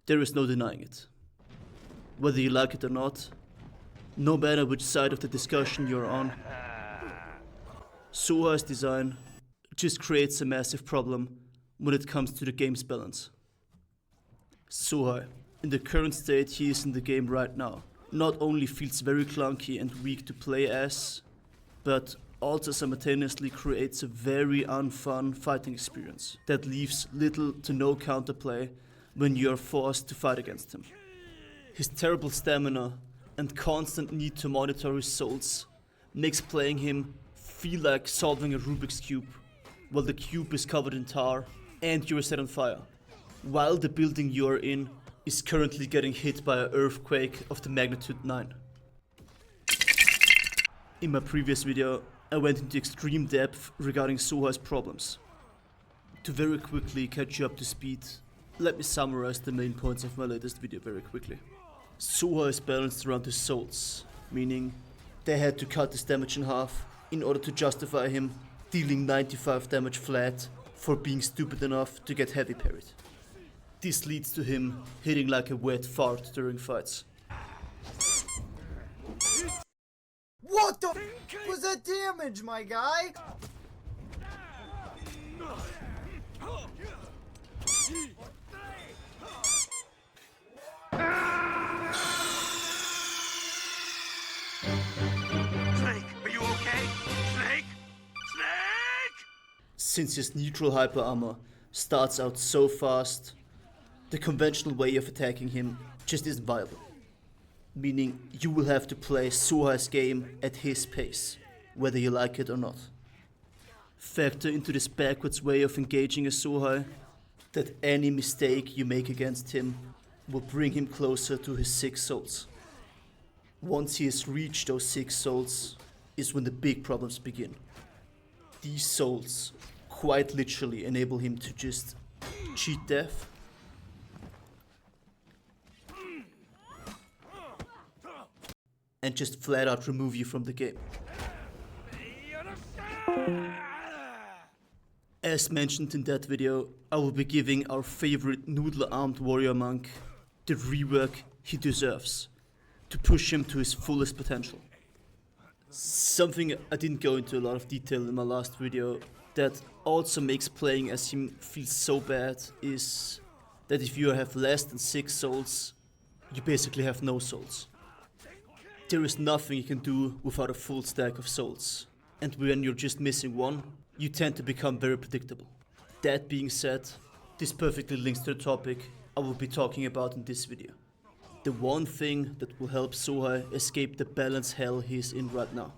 There is no denying it. Whether you like it or not, no matter which side of the discussion you're on, Sohai's design just creates a massive problem when it comes to the game's balance. Sohai, in the current state he is in the game right now, not only feels very clunky and weak to play as, but also simultaneously creates a very unfun fighting experience that leaves little to no counterplay when you are forced to fight against him. His terrible stamina and constant need to monitor his souls makes playing him feel like solving a Rubik's Cube while the cube is covered in tar and you are set on fire, while the building you are in is currently getting hit by an earthquake of the magnitude 9. In my previous video, I went into extreme depth regarding Sohai's problems. To very quickly catch you up to speed, let me summarize the main points of my latest video very quickly. Sohai is balanced around his souls, meaning they had to cut his damage in half in order to justify him dealing 95 damage flat for being stupid enough to get heavy parried. This leads to him hitting like a wet fart during fights. What the f was that damage, my guy? Snake, are you okay? Snake? Snake! Since his neutral hyper armor starts out so fast, the conventional way of attacking him just isn't viable. Meaning you will have to play Sohai's game at his pace, whether you like it or not. Factor into this backwards way of engaging a Sohai that any mistake you make against him will bring him closer to his 6 souls. Once he has reached those 6 souls is when the big problems begin. These souls quite literally enable him to just cheat death, and just flat out remove you from the game. As mentioned in that video, I will be giving our favorite noodle-armed warrior monk the rework he deserves to push him to his fullest potential. Something I didn't go into a lot of detail in my last video that also makes playing as him feel so bad is that if you have less than 6 souls, you basically have no souls. There is nothing you can do without a full stack of souls, and when you're just missing one, you tend to become very predictable. That being said, this perfectly links to the topic I will be talking about in this video. The one thing that will help Sohai escape the balance hell he is in right now.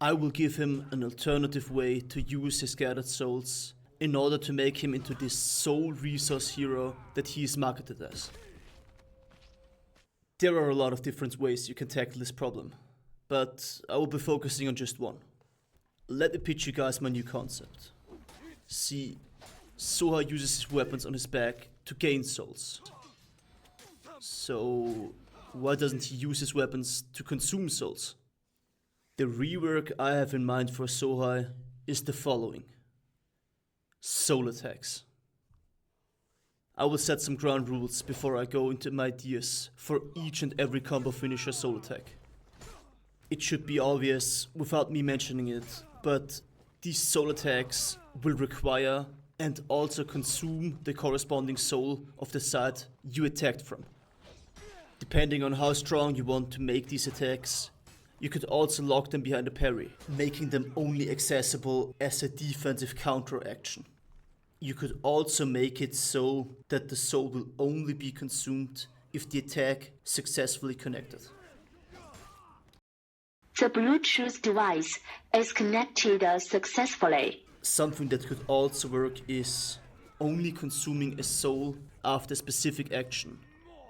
I will give him an alternative way to use his scattered souls in order to make him into this soul resource hero that he is marketed as. There are a lot of different ways you can tackle this problem, but I will be focusing on just one. Let me pitch you guys my new concept. See, Sohai uses his weapons on his back to gain souls. So, why doesn't he use his weapons to consume souls? The rework I have in mind for Sohai is the following. Soul attacks. I will set some ground rules before I go into my ideas for each and every combo finisher soul attack. It should be obvious without me mentioning it, but these soul attacks will require and also consume the corresponding soul of the side you attacked from. Depending on how strong you want to make these attacks, you could also lock them behind a parry, making them only accessible as a defensive counter action. You could also make it so that the soul will only be consumed if the attack successfully connected. The Bluetooth device is connected successfully. Something that could also work is only consuming a soul after a specific action,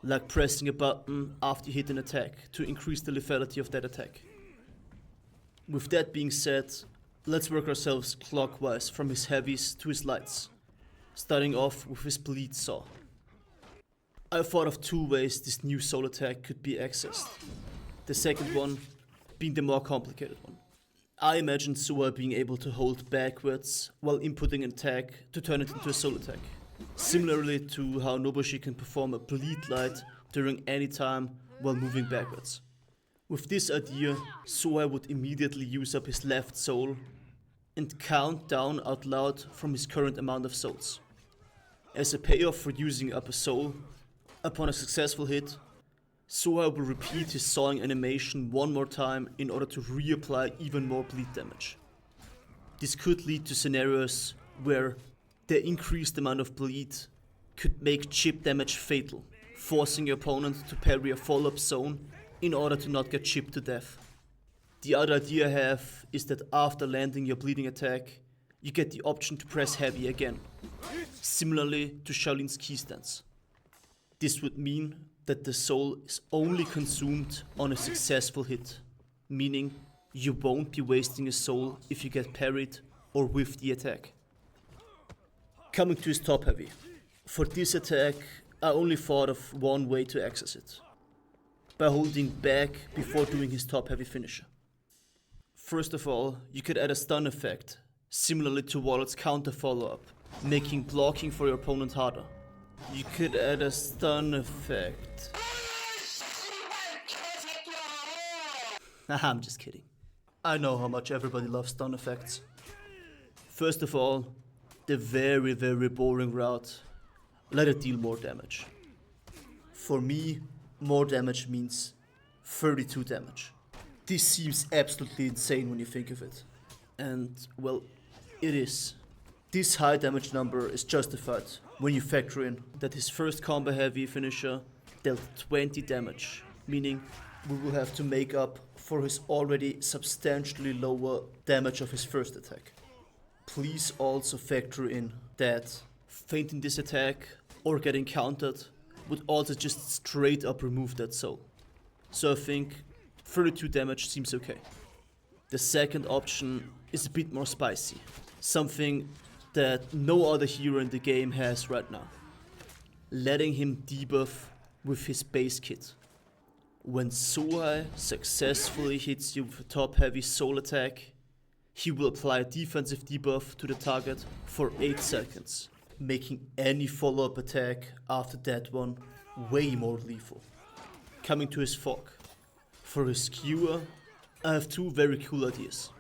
like pressing a button after you hit an attack to increase the lethality of that attack. With that being said, let's work ourselves clockwise from his heavies to his lights, starting off with his bleed saw. I thought of 2 ways this new soul attack could be accessed. The second one being the more complicated one. I imagine Sohai being able to hold backwards while inputting an attack to turn it into a soul attack. similarly to how Nobushi can perform a bleed light during any time while moving backwards. With this idea, Sohai would immediately use up his left soul and count down out loud from his current amount of souls. As a payoff for using up a soul, upon a successful hit, Sohai will repeat his sawing animation one more time in order to reapply even more bleed damage. This could lead to scenarios where the increased amount of bleed could make chip damage fatal, forcing your opponent to parry a follow-up zone in order to not get chipped to death. The other idea I have is that after landing your bleeding attack, you get the option to press heavy again, similarly to Shaolin's key stance. This would mean that the soul is only consumed on a successful hit, meaning you won't be wasting a soul if you get parried or whiff the attack. Coming to his top heavy. For this attack, I only thought of one way to access it, by holding back before doing his top heavy finisher. First of all, you could add a stun effect, similarly to Wallet's counter follow-up, making blocking for your opponent harder. You could add a stun effect. I'm just kidding. I know how much everybody loves stun effects. First of all, the very boring route. Let it deal more damage. For me, more damage means 32 damage. This seems absolutely insane when you think of it. And, well, it is. This high damage number is justified when you factor in that his first combo heavy finisher dealt 20 damage, meaning we will have to make up for his already substantially lower damage of his first attack. Please also factor in that feinting this attack or getting countered would also just straight up remove that soul. So I think 32 damage seems okay. The second option is a bit more spicy, something that no other hero in the game has right now. Letting him debuff with his base kit. When Sohai successfully hits you with a top heavy soul attack, he will apply a defensive debuff to the target for 8 seconds, making any follow-up attack after that one way more lethal. Coming to his fog. For his skewer, I have two very cool ideas.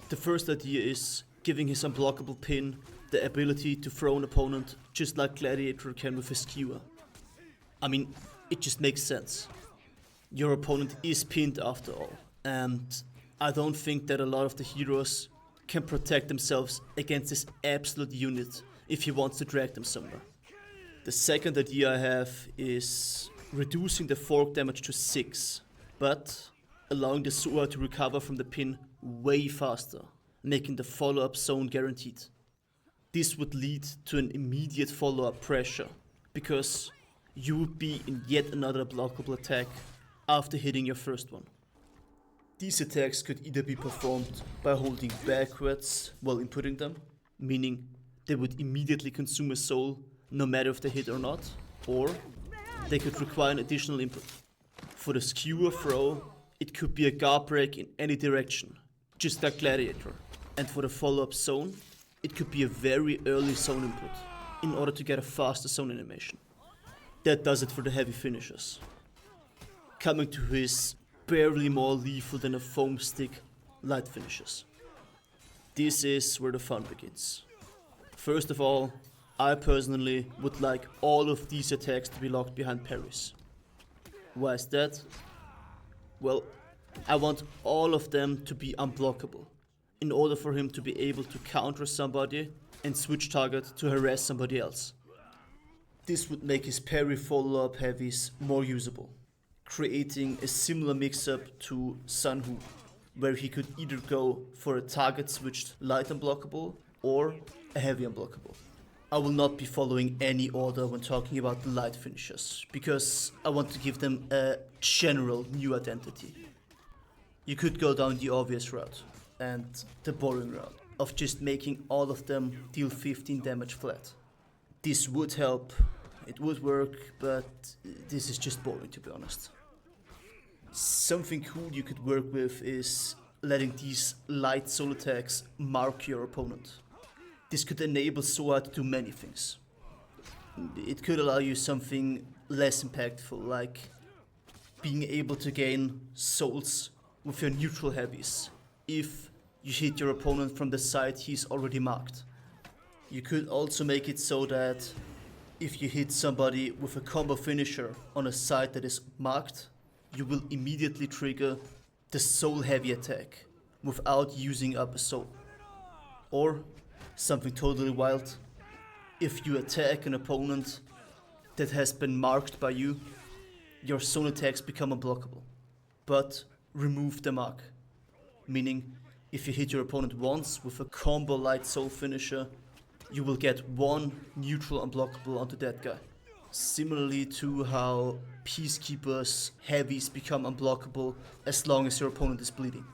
The first idea is giving his unblockable pin the ability to throw an opponent just like Gladiator can with his skewer. I mean, it just makes sense. Your opponent is pinned after all, and I don't think that a lot of the heroes can protect themselves against this absolute unit if he wants to drag them somewhere. The second idea I have is reducing the fork damage to 6, but allowing the Sohai to recover from the pin way faster, making the follow-up zone guaranteed. This would lead to an immediate follow-up pressure, because you would be in yet another blockable attack after hitting your first one. These attacks could either be performed by holding backwards while inputting them, meaning they would immediately consume a soul no matter if they hit or not, or they could require an additional input. For the skewer throw, it could be a guard break in any direction, just like Gladiator. And for the follow-up zone, it could be a very early zone input, in order to get a faster zone animation. That does it for the heavy finishers. Coming to his barely more lethal than a foam stick light finishers. This is where the fun begins. First of all, I personally would like all of these attacks to be locked behind parries. Why is that? Well, I want all of them to be unblockable, in order for him to be able to counter somebody and switch target to harass somebody else. This would make his parry follow-up heavies more usable, creating a similar mix-up to Sanhu, where he could either go for a target switched light unblockable or a heavy unblockable. I will not be following any order when talking about the light finishers, because I want to give them a general new identity. You could go down the obvious route, and the boring route, of just making all of them deal 15 damage flat. This would help, it would work, but this is just boring, to be honest. Something cool you could work with is letting these light soul attacks mark your opponent. This could enable Sohai to do many things. It could allow you something less impactful, like being able to gain souls with your neutral heavies if you hit your opponent from the side he's already marked. You could also make it so that if you hit somebody with a combo finisher on a side that is marked, you will immediately trigger the soul heavy attack without using up a soul. Or something totally wild, if you attack an opponent that has been marked by you, your zone attacks become unblockable, but remove the mark. Meaning, if you hit your opponent once with a combo light soul finisher, you will get one neutral unblockable onto that guy. Similarly to how Peacekeeper's heavies become unblockable as long as your opponent is bleeding.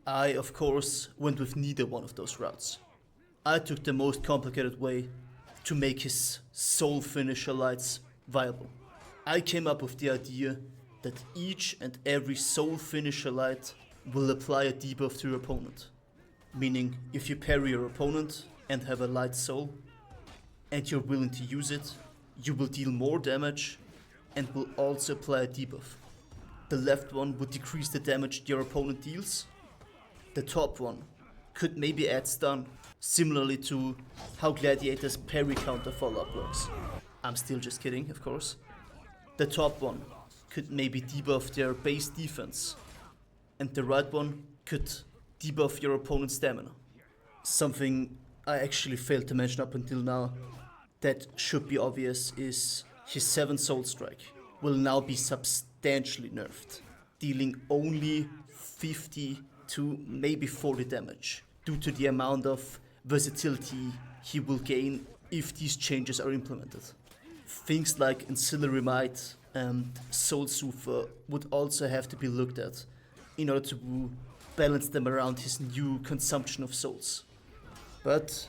I, of course, went with neither one of those routes. I took the most complicated way to make his soul finisher lights viable. I came up with the idea that each and every soul finisher light will apply a debuff to your opponent. Meaning, if you parry your opponent and have a light soul, and you're willing to use it, you will deal more damage and will also apply a debuff. The left one would decrease the damage your opponent deals. The top one could maybe add stun, similarly to how Gladiator's parry counter follow-up works. I'm still just kidding, of course. The top one could maybe debuff their base defense, and the right one could debuff your opponent's stamina. Something I actually failed to mention up until now that should be obvious is his 7 Soul Strike will now be substantially nerfed, dealing only 50 to maybe 40 damage due to the amount of versatility he will gain if these changes are implemented. Things like Ancillary Might and Soul Soother would also have to be looked at in order to balance them around his new consumption of souls. But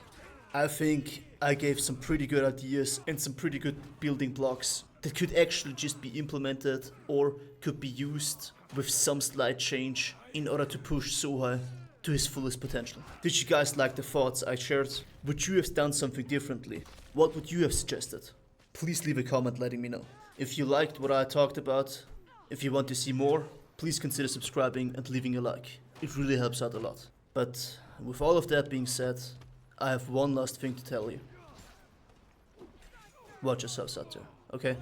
I think I gave some pretty good ideas and some pretty good building blocks that could actually just be implemented or could be used with some slight change in order to push Sohai to his fullest potential. Did you guys like the thoughts I shared? Would you have done something differently? What would you have suggested? Please leave a comment letting me know. If you liked what I talked about, if you want to see more, please consider subscribing and leaving a like. It really helps out a lot. But with all of that being said, I have one last thing to tell you. Watch yourselves out there, okay?